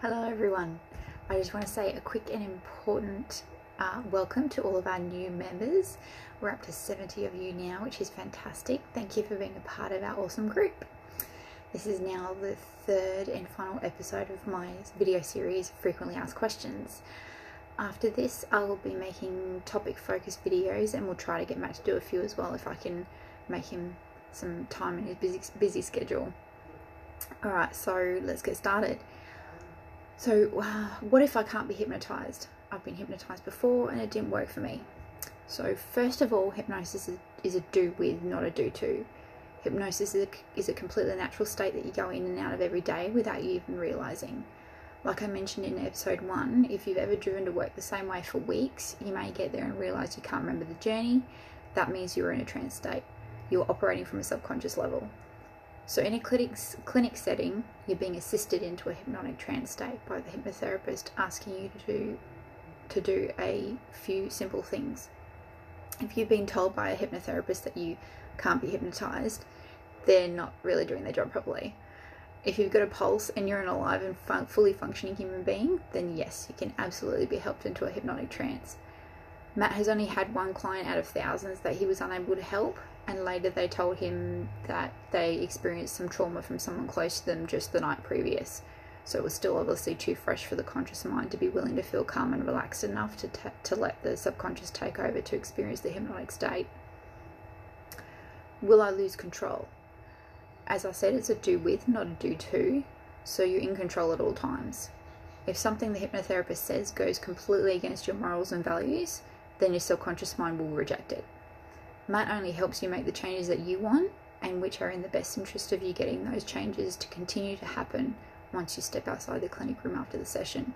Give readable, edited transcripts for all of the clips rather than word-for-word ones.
Hello everyone. I just want to say a quick and important welcome to all of our new members. We're up to 70 of you now, which is fantastic. Thank you for being a part of our awesome group. This is now the third and final episode of my video series, Frequently Asked Questions. After this, I'll be making topic focused videos, and we'll try to get Matt to do a few as well if I can make him some time in his busy schedule. Alright, so let's get started. So what if I can't be hypnotized? I've been hypnotized before and it didn't work for me. So first of all, hypnosis is a do with, not a do to. Hypnosis is a completely natural state that you go in and out of every day without you even realizing. Like I mentioned in episode 1, if you've ever driven to work the same way for weeks, you may get there and realize you can't remember the journey. That means you're in a trance state. You're operating from a subconscious level. So in a clinic setting, you're being assisted into a hypnotic trance state by the hypnotherapist, asking you to do a few simple things. If you've been told by a hypnotherapist that you can't be hypnotized, they're not really doing their job properly. If you've got a pulse and you're an alive and fully functioning human being, then yes, you can absolutely be helped into a hypnotic trance. Matt has only had one client out of thousands that he was unable to help, and later they told him that they experienced some trauma from someone close to them just the night previous. So it was still obviously too fresh for the conscious mind to be willing to feel calm and relaxed enough to let the subconscious take over to experience the hypnotic state. Will I lose control? As I said, it's a do with, not a do to, so you're in control at all times. If something the hypnotherapist says goes completely against your morals and values, then your subconscious mind will reject it. Matt only helps you make the changes that you want and which are in the best interest of you getting those changes to continue to happen once you step outside the clinic room after the session.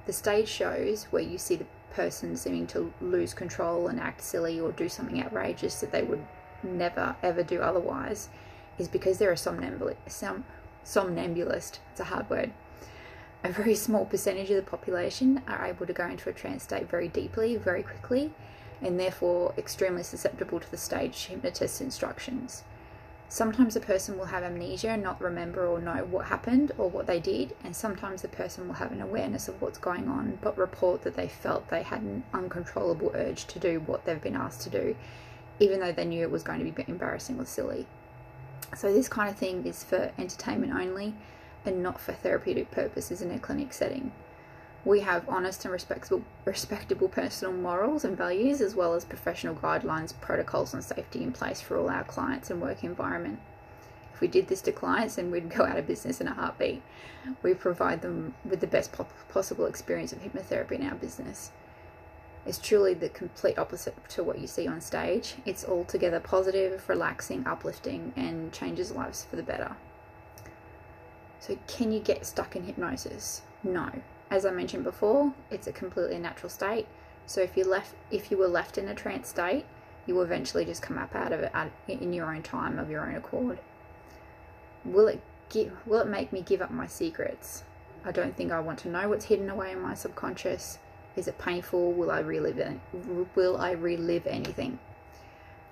The stage shows where you see the person seeming to lose control and act silly or do something outrageous that they would never ever do otherwise is because they're a somnambulist. It's a hard word. A very small percentage of the population are able to go into a trance state very deeply, very quickly, and therefore extremely susceptible to the stage hypnotist's instructions. Sometimes a person will have amnesia and not remember or know what happened or what they did, and sometimes the person will have an awareness of what's going on but report that they felt they had an uncontrollable urge to do what they've been asked to do, even though they knew it was going to be embarrassing or silly. So this kind of thing is for entertainment only and not for therapeutic purposes in a clinic setting. We have honest and respectable personal morals and values, as well as professional guidelines, protocols and safety in place for all our clients and work environment. If we did this to clients, then we'd go out of business in a heartbeat. We provide them with the best possible experience of hypnotherapy in our business. It's truly the complete opposite to what you see on stage. It's altogether positive, relaxing, uplifting, and changes lives for the better. So can you get stuck in hypnosis? No. As I mentioned before, it's a completely natural state. So if you were left in a trance state, you will eventually just come up out of it in your own time, of your own accord. Will it make me give up my secrets? I don't think I want to know what's hidden away in my subconscious. Is it painful? Will I relive anything?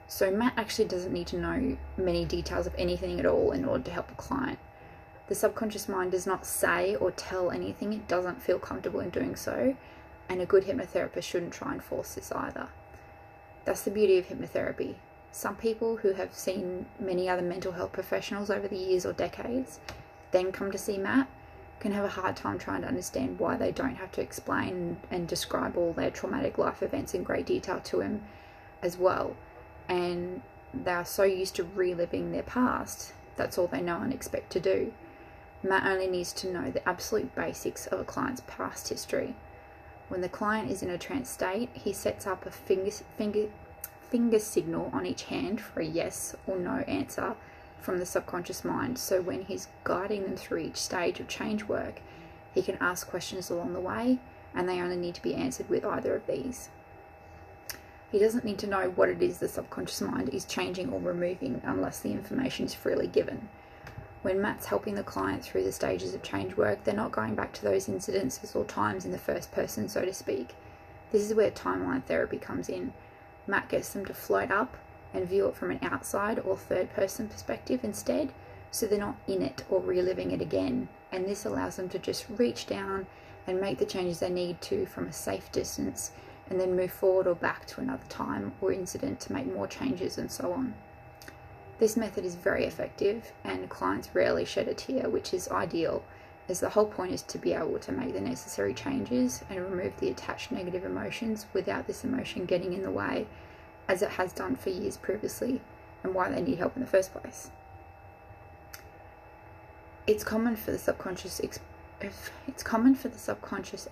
So Matt actually doesn't need to know many details of anything at all in order to help a client. The subconscious mind does not say or tell anything it doesn't feel comfortable in doing so, and a good hypnotherapist shouldn't try and force this either. That's the beauty of hypnotherapy. Some people who have seen many other mental health professionals over the years or decades, then come to see Matt, can have a hard time trying to understand why they don't have to explain and describe all their traumatic life events in great detail to him as well. And they are so used to reliving their past, that's all they know and expect to do. Matt only needs to know the absolute basics of a client's past history. When the client is in a trance state, he sets up a finger signal on each hand for a yes or no answer from the subconscious mind. So when he's guiding them through each stage of change work, he can ask questions along the way, and they only need to be answered with either of these. He doesn't need to know what it is the subconscious mind is changing or removing unless the information is freely given. When Matt's helping the client through the stages of change work, they're not going back to those incidences or times in the first person, so to speak. This is where timeline therapy comes in. Matt gets them to float up and view it from an outside or third person perspective instead, so they're not in it or reliving it again. And this allows them to just reach down and make the changes they need to from a safe distance, and then move forward or back to another time or incident to make more changes, and so on. This method is very effective, and clients rarely shed a tear, which is ideal, as the whole point is to be able to make the necessary changes and remove the attached negative emotions without this emotion getting in the way, as it has done for years previously, and why they need help in the first place. It's common for the subconscious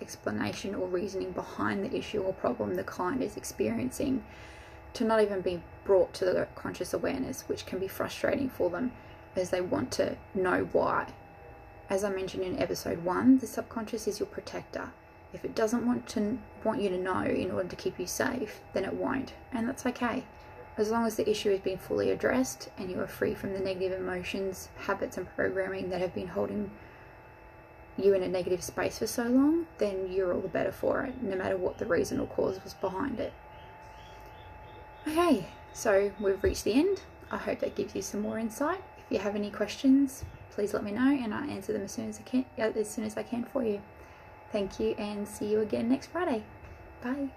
explanation or reasoning behind the issue or problem the client is experiencing to not even be brought to the conscious awareness, which can be frustrating for them, as they want to know why. As I mentioned in episode 1, the subconscious is your protector. If it doesn't want you to know in order to keep you safe, then it won't, and that's okay. As long as the issue has been fully addressed and you are free from the negative emotions, habits and programming that have been holding you in a negative space for so long, then you're all the better for it, no matter what the reason or cause was behind it. Okay, so we've reached the end. I hope that gives you some more insight. If you have any questions, please let me know and I'll answer them as soon as I can for you. Thank you, and see you again next Friday. Bye.